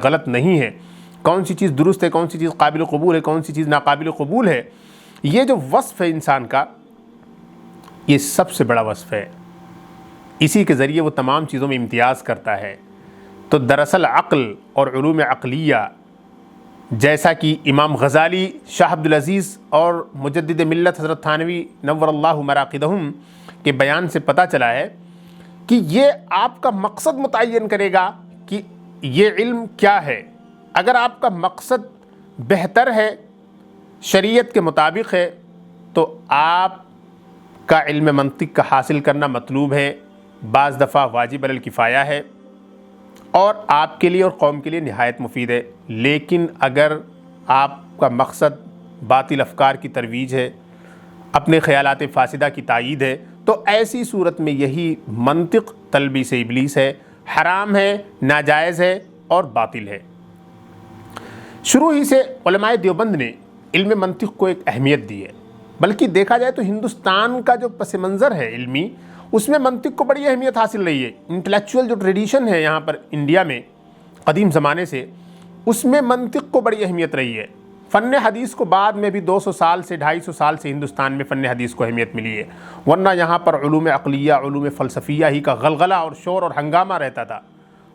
غلط نہیں ہے، کون سی چیز درست ہے، کون سی چیز قابل قبول ہے، کون سی چیز ناقابل قبول ہے، یہ جو وصف ہے انسان کا، یہ سب سے بڑا وصف ہے۔ اسی کے ذریعے وہ تمام چیزوں میں امتیاز کرتا ہے۔ تو دراصل عقل اور علوم عقلیہ، جیسا کہ امام غزالی، شاہ عبد العزیز اور مجدد ملت حضرت تھانوی نور اللہ مراقدہم کے بیان سے پتہ چلا ہے کہ یہ آپ کا مقصد متعین کرے گا کہ یہ علم کیا ہے۔ اگر آپ کا مقصد بہتر ہے، شریعت کے مطابق ہے، تو آپ کا علم منطق کا حاصل کرنا مطلوب ہے، بعض دفعہ واجب علی الکفایہ ہے، اور آپ کے لیے اور قوم کے لیے نہایت مفید ہے۔ لیکن اگر آپ کا مقصد باطل افکار کی ترویج ہے، اپنے خیالات فاسدہ کی تائید ہے، تو ایسی صورت میں یہی منطق تلبیس ابلیس ہے، حرام ہے، ناجائز ہے اور باطل ہے۔ شروع ہی سے علماء دیوبند نے علم منطق کو ایک اہمیت دی ہے، بلکہ دیکھا جائے تو ہندوستان کا جو پس منظر ہے علمی، اس میں منطق کو بڑی اہمیت حاصل رہی ہے۔ انٹلیکچوئل جو ٹریڈیشن ہے یہاں پر انڈیا میں قدیم زمانے سے، اس میں منطق کو بڑی اہمیت رہی ہے۔ فن حدیث کو بعد میں بھی 200 سال سے 250 سال سے ہندوستان میں فن حدیث کو اہمیت ملی ہے، ورنہ یہاں پر علوم عقلیہ، علوم فلسفیہ ہی کا غلغلہ اور شور اور ہنگامہ رہتا تھا۔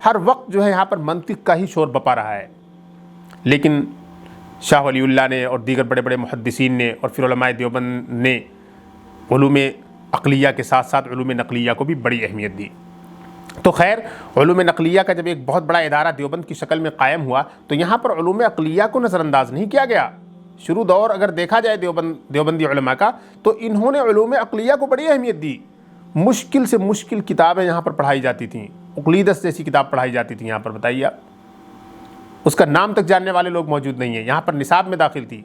ہر وقت جو ہے یہاں پر منطق کا ہی شور بپا رہا ہے۔ لیکن شاہ ولی اللہ نے اور دیگر بڑے بڑے محدثین نے اور پھر علماء دیوبند نے علوم عقلیہ کے ساتھ ساتھ علوم نقلیہ کو بھی بڑی اہمیت دی۔ تو خیر، علوم نقلیہ کا جب ایک بہت بڑا ادارہ دیوبند کی شکل میں قائم ہوا تو یہاں پر علوم عقلیہ کو نظر انداز نہیں کیا گیا۔ شروع دور اگر دیکھا جائے دیوبندی علماء کا، تو انہوں نے علوم عقلیہ کو بڑی اہمیت دی۔ مشکل سے مشکل کتابیں یہاں پر پڑھائی جاتی تھیں، اقلیدس جیسی کتاب پڑھائی جاتی تھی یہاں پر، بتائیے آپ، اس کا نام تک جاننے والے لوگ موجود نہیں ہیں۔ یہاں پر نصاب میں داخل تھی،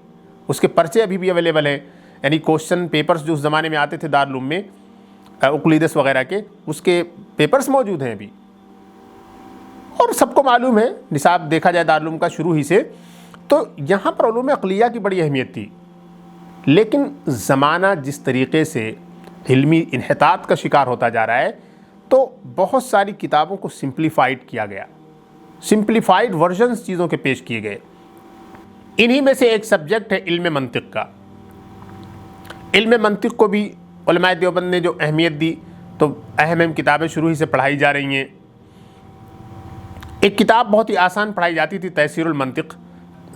اس کے پرچے ابھی بھی اویلیبل ہیں، یعنی کوشچن پیپرز جو اس زمانے میں آتے تھے دارالعلوم میں اقلیدس وغیرہ کے، اس کے پیپرز موجود ہیں ابھی، اور سب کو معلوم ہے نصاب دیکھا جائے دارالعلوم کا شروع ہی سے۔ تو یہاں پر علوم عقلیہ کی بڑی اہمیت تھی، لیکن زمانہ جس طریقے سے علمی انحطاط کا شکار ہوتا جا رہا ہے، تو بہت ساری کتابوں کو سمپلیفائڈ کیا گیا، سمپلیفائڈ ورژنز چیزوں کے پیش کیے گئے۔ انہی میں سے ایک سبجیکٹ ہے علم منطق کا۔ علم منطق کو بھی علماء دیوبند نے جو اہمیت دی، تو اہم کتابیں شروع ہی سے پڑھائی جا رہی ہیں۔ ایک کتاب بہت ہی آسان پڑھائی جاتی تھی، تیسیر المنطق۔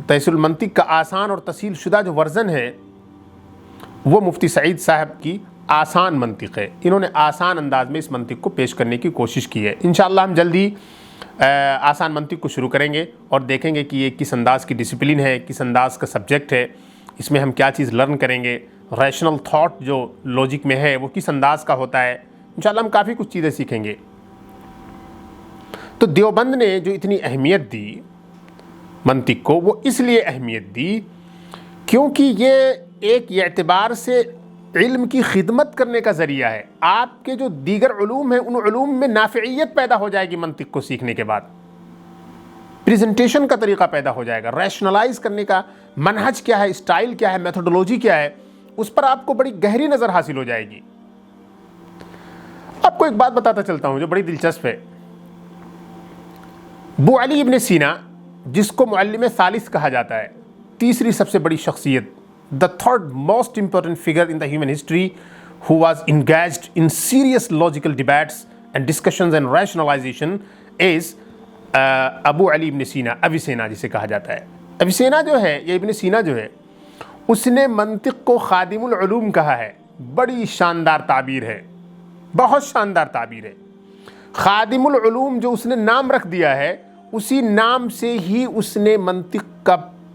تیسیر المنطق کا آسان اور تسہیل شدہ جو ورژن ہے، وہ مفتی سعید صاحب کی آسان منطق ہے۔ انہوں نے آسان انداز میں اس منطق کو پیش کرنے کی کوشش کی ہے۔ انشاءاللہ ہم جلدی آسان منطق کو شروع کریں گے اور دیکھیں گے کہ یہ کس انداز کی ڈسپلن ہے، کس انداز کا سبجیکٹ ہے، اس میں ہم کیا چیز لرن کریں گے، ریشنل تھاٹ جو لاجک میں ہے وہ کس انداز کا ہوتا ہے۔ انشاءاللہ ہم کافی کچھ چیزیں سیکھیں گے۔ تو دیوبند نے جو اتنی اہمیت دی منطق کو، وہ اس لیے اہمیت دی کیونکہ یہ ایک اعتبار سے علم کی خدمت کرنے کا ذریعہ ہے۔ آپ کے جو دیگر علوم ہیں، ان علوم میں نافعیت پیدا ہو جائے گی منطق کو سیکھنے کے بعد، پریزنٹیشن کا طریقہ پیدا ہو جائے گا، ریشنلائز کرنے کا منہج کیا ہے، اسٹائل کیا ہے، میتھڈولوجی کیا ہے، اس پر آپ کو بڑی گہری نظر حاصل ہو جائے گی۔ آپ کو ایک بات بتاتا چلتا ہوں جو بڑی دلچسپ ہے۔ ابو علی ابن سینا، جس کو معلم ثالث کہا جاتا ہے، تیسری سب سے بڑی شخصیت، the third most important figure in the human history who was engaged in serious logical debates and discussions and rationalization is ابو علی ابن سینا، ابی سینا جسے کہا جاتا ہے۔ ابی سینا جو ہے، یہ ابن سینا جو ہے، اس نے منطق کو خادم العلوم کہا ہے۔ بڑی شاندار تعبیر ہے، بہت شاندار تعبیر ہے۔ خادم العلوم جو اس نے نام رکھ دیا ہے، اسی نام سے ہی اس نے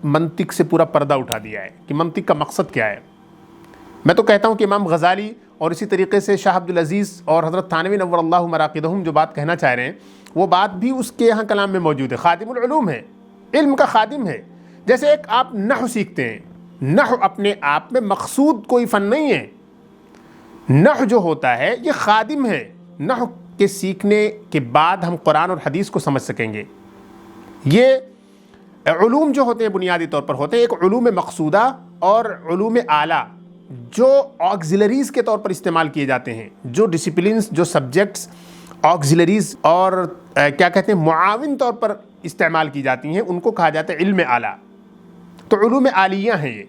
منطق سے پورا پردہ اٹھا دیا ہے کہ منطق کا مقصد کیا ہے۔ میں تو کہتا ہوں کہ امام غزالی اور اسی طریقے سے شاہ عبد العزیز اور حضرت تھانوی نور اللہ مراقدہم جو بات کہنا چاہ رہے ہیں، وہ بات بھی اس کے یہاں کلام میں موجود ہے۔ خادم العلوم ہے، علم کا خادم ہے۔ جیسے ایک آپ نحو سیکھتے ہیں، نحو اپنے آپ میں مقصود کوئی فن نہیں ہے، نحو جو ہوتا ہے یہ خادم ہے۔ نحو کے سیکھنے کے بعد ہم قرآن اور حدیث کو سمجھ سکیں گے۔ یہ علوم جو ہوتے ہیں بنیادی طور پر ہوتے ہیں ایک علوم مقصودہ اور علوم اعلیٰ جو آکزیلریز کے طور پر استعمال کیے جاتے ہیں، جو ڈسپلنز، جو سبجیکٹس آکزیلریز اور کیا کہتے ہیں معاون طور پر استعمال کی جاتی ہیں، ان کو کہا جاتا ہے علم اعلیٰ۔ تو علوم عالیہ ہیں یہ۔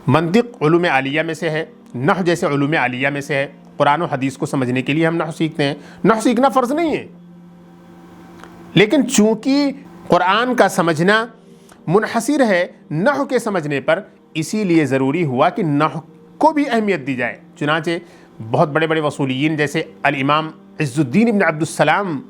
منطق علوم عالیہ میں سے ہے، نحو جیسے علوم عالیہ میں سے ہے۔ قرآن و حدیث کو سمجھنے کے لیے ہم نحو سیکھتے ہیں۔ نحو سیکھنا فرض نہیں ہے، لیکن چونکہ قرآن کا سمجھنا منحصر ہے نحو کے سمجھنے پر، اسی لیے ضروری ہوا کہ نحو کو بھی اہمیت دی جائے۔ چنانچہ بہت بڑے بڑے وصولیین جیسے الامام عز الدین ابن عبد السلام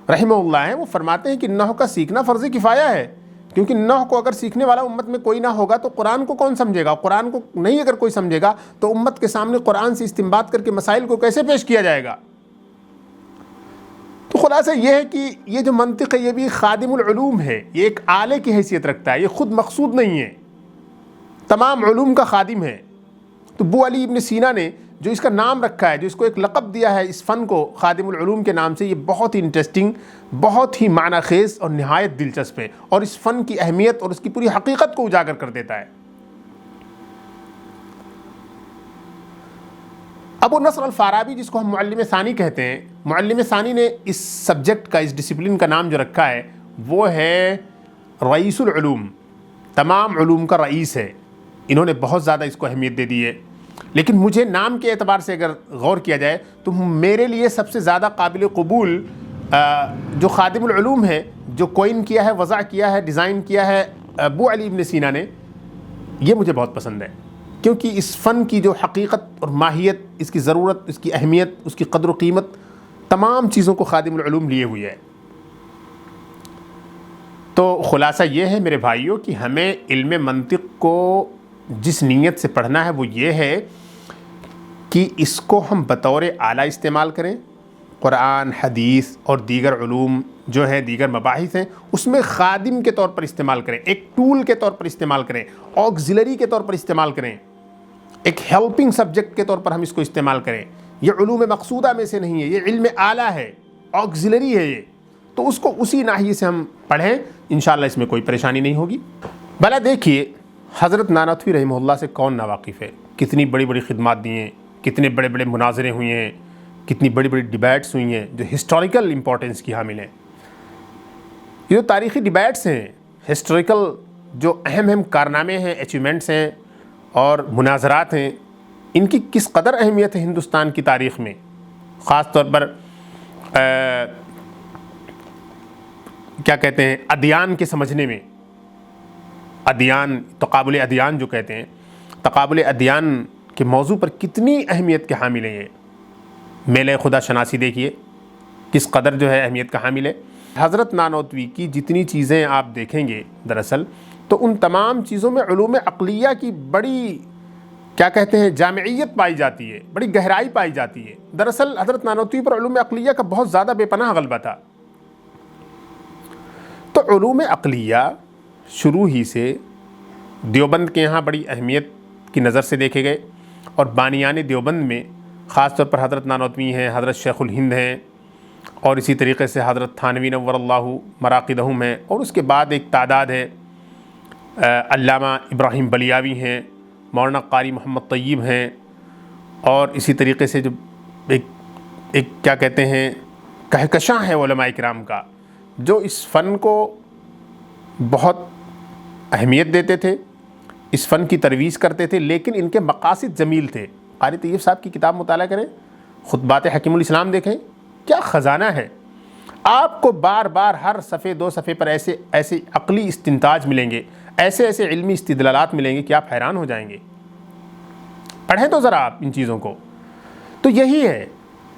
رحمہ اللہ ہیں، وہ فرماتے ہیں کہ نحو کا سیکھنا فرض کفایہ ہے، کیونکہ نحو کو اگر سیکھنے والا امت میں کوئی نہ ہوگا تو قرآن کو کون سمجھے گا؟ قرآن کو نہیں اگر کوئی سمجھے گا تو امت کے سامنے قرآن سے استنباط کر کے مسائل کو کیسے پیش کیا جائے گا؟ تو خلاصہ یہ ہے کہ یہ جو منطق ہے یہ بھی خادم العلوم ہے، یہ ایک آلے کی حیثیت رکھتا ہے، یہ خود مقصود نہیں ہے، تمام علوم کا خادم ہے۔ تو ابو علی ابن سینا نے جو اس کا نام رکھا ہے، جو اس کو ایک لقب دیا ہے اس فن کو خادم العلوم کے نام سے، یہ بہت ہی انٹرسٹنگ، بہت ہی معنی خیز اور نہایت دلچسپ ہے، اور اس فن کی اہمیت اور اس کی پوری حقیقت کو اجاگر کر دیتا ہے۔ ابو نصر الفارابی جس کو ہم معلم ثانی کہتے ہیں، معلم ثانی نے اس سبجیکٹ کا، اس ڈسپلن کا نام جو رکھا ہے وہ ہے رئیس العلوم، تمام علوم کا رئیس ہے۔ انہوں نے بہت زیادہ اس کو اہمیت دے دی ہے، لیکن مجھے نام کے اعتبار سے اگر غور کیا جائے تو میرے لیے سب سے زیادہ قابل قبول جو خادم العلوم ہے، جو کوئن کیا ہے، وضع کیا ہے، ڈیزائن کیا ہے ابو علی ابن سینا نے، یہ مجھے بہت پسند ہے، کیونکہ اس فن کی جو حقیقت اور ماہیت، اس کی ضرورت، اس کی اہمیت، اس کی قدر و قیمت، تمام چیزوں کو خادم العلوم لیے ہوئی ہے۔ تو خلاصہ یہ ہے میرے بھائیوں کہ ہمیں علم منطق کو جس نیت سے پڑھنا ہے وہ یہ ہے کہ اس کو ہم بطور اعلیٰ استعمال کریں، قرآن، حدیث اور دیگر علوم جو ہیں، دیگر مباحث ہیں، اس میں خادم کے طور پر استعمال کریں، ایک ٹول کے طور پر استعمال کریں، آکزیلری کے طور پر استعمال کریں، ایک ہیلپنگ سبجیکٹ کے طور پر ہم اس کو استعمال کریں۔ یہ علوم مقصودہ میں سے نہیں ہے، یہ علم اعلیٰ ہے، آکزیلری ہے یہ، تو اس کو اسی ناحیے سے ہم پڑھیں، انشاءاللہ اس میں کوئی پریشانی نہیں ہوگی۔ بھلا دیکھیے حضرت نانوتوی رحمہ اللہ سے کون ناواقف ہے؟ کتنی بڑی بڑی خدمات دی ہیں، کتنے بڑے بڑے مناظرے ہوئے ہیں، کتنی بڑی بڑی ڈیبیٹس ہوئی ہیں جو ہسٹوریکل امپورٹنس کی حامل ہیں۔ یہ جو تاریخی ڈیبیٹس ہیں، ہسٹوریکل جو اہم اہم کارنامے ہیں، اچیومنٹس ہیں اور مناظرات ہیں، ان کی کس قدر اہمیت ہے ہندوستان کی تاریخ میں، خاص طور پر کیا کہتے ہیں ادیان کے سمجھنے میں۔ ادیان، تقابل ادیان جو کہتے ہیں، تقابل ادیان کے موضوع پر کتنی اہمیت کے حامل ہیں یہ۔ میلے خدا شناسی دیکھیے کس قدر جو ہے اہمیت کا حامل ہے۔ حضرت نانوتوی کی جتنی چیزیں آپ دیکھیں گے دراصل تو ان تمام چیزوں میں علوم عقلیہ کی بڑی کیا کہتے ہیں جامعیت پائی جاتی ہے، بڑی گہرائی پائی جاتی ہے۔ دراصل حضرت نانوتوی پر علوم عقلیہ کا بہت زیادہ بے پناہ غلبہ تھا۔ تو علوم عقلیہ شروع ہی سے دیوبند کے یہاں بڑی اہمیت کی نظر سے دیکھے گئے، اور بانیان دیوبند میں خاص طور پر حضرت نانوتوی ہیں، حضرت شیخ الہند ہیں، اور اسی طریقے سے حضرت تھانوی نور اللہ مراقدہم ہیں، اور اس کے بعد ایک تعداد ہے علامہ ابراہیم بلیاوی ہیں، مولانا قاری محمد طیب ہیں، اور اسی طریقے سے جو ایک کیا کہتے ہیں کہکشاں ہے علماء کرام کا، جو اس فن کو بہت اہمیت دیتے تھے، اس فن کی ترویج کرتے تھے، لیکن ان کے مقاصد جمیل تھے۔ قاری طیب صاحب کی کتاب مطالعہ کریں، خطبات حکیم الاسلام دیکھیں، کیا خزانہ ہے۔ آپ کو بار بار ہر صفحے دو صفحے پر ایسے عقلی استنتاج ملیں گے، ایسے علمی استدلالات ملیں گے کہ آپ حیران ہو جائیں گے۔ پڑھیں تو ذرا آپ ان چیزوں کو۔ تو یہی ہے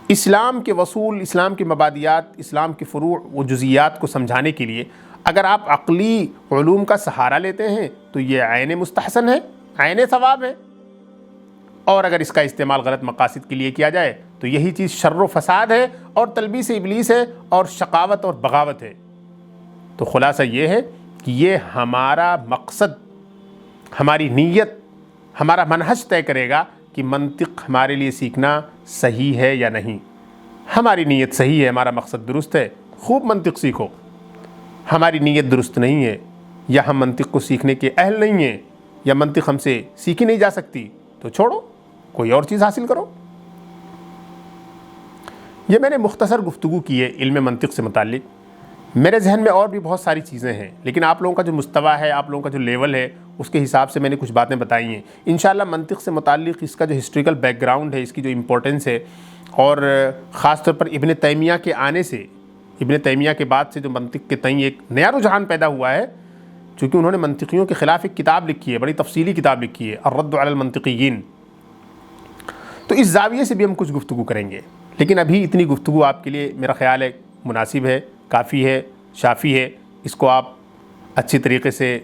اسلام کے اصول، اسلام کے مبادیات، اسلام کے فروع و جزیات کو سمجھانے کے لیے اگر آپ عقلی علوم کا سہارا لیتے ہیں تو یہ عین مستحسن ہے، عین ثواب ہے، اور اگر اس کا استعمال غلط مقاصد کے لیے کیا جائے تو یہی چیز شر و فساد ہے، اور تلبیس ابلیس ہے، اور شقاوت اور بغاوت ہے۔ تو خلاصہ یہ ہے کہ یہ ہمارا مقصد، ہماری نیت، ہمارا منہج طے کرے گا کہ منطق ہمارے لیے سیکھنا صحیح ہے یا نہیں۔ ہماری نیت صحیح ہے، ہمارا مقصد درست ہے، خوب منطق سیکھو. ہماری نیت درست نہیں ہے یا ہم منطق کو سیکھنے کے اہل نہیں ہیں یا منطق ہم سے سیکھی نہیں جا سکتی تو چھوڑو، کوئی اور چیز حاصل کرو. یہ میں نے مختصر گفتگو کی ہے علم منطق سے متعلق. میرے ذہن میں اور بھی بہت ساری چیزیں ہیں، لیکن آپ لوگوں کا جو مستویٰ ہے، آپ لوگوں کا جو لیول ہے، اس کے حساب سے میں نے کچھ باتیں بتائی ہیں. انشاءاللہ منطق سے متعلق اس کا جو ہسٹوریکل بیک گراؤنڈ ہے، اس کی جو امپورٹنس ہے، اور خاص طور پر ابن تیمیہ کے آنے سے، ابن تیمیہ کے بعد سے جو منطق کے تئیں ایک نیا رجحان پیدا ہوا ہے، چونکہ انہوں نے منطقیوں کے خلاف ایک کتاب لکھی ہے، بڑی تفصیلی کتاب لکھی ہے، الرد علی المنطقیین. تو اس زاویے سے بھی ہم کچھ گفتگو کریں گے، لیکن ابھی اتنی گفتگو آپ کے لیے میرا خیال ہے مناسب ہے، کافی ہے، شافی ہے. اس کو آپ اچھی طریقے سے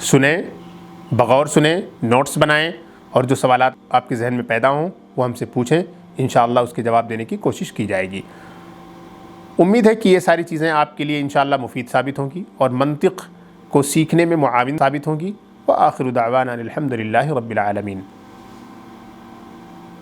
سنیں، بغور سنیں، نوٹس بنائیں، اور جو سوالات آپ کے ذہن میں پیدا ہوں وہ ہم سے پوچھیں. انشاءاللہ اس کے جواب دینے کی کوشش کی جائے گی. امید ہے کہ یہ ساری چیزیں آپ کے لیے انشاءاللہ مفید ثابت ہوں گی اور منطق کو سیکھنے میں معاون ثابت ہوں گی. وآخر دعوانا الحمد للہ رب العالمین.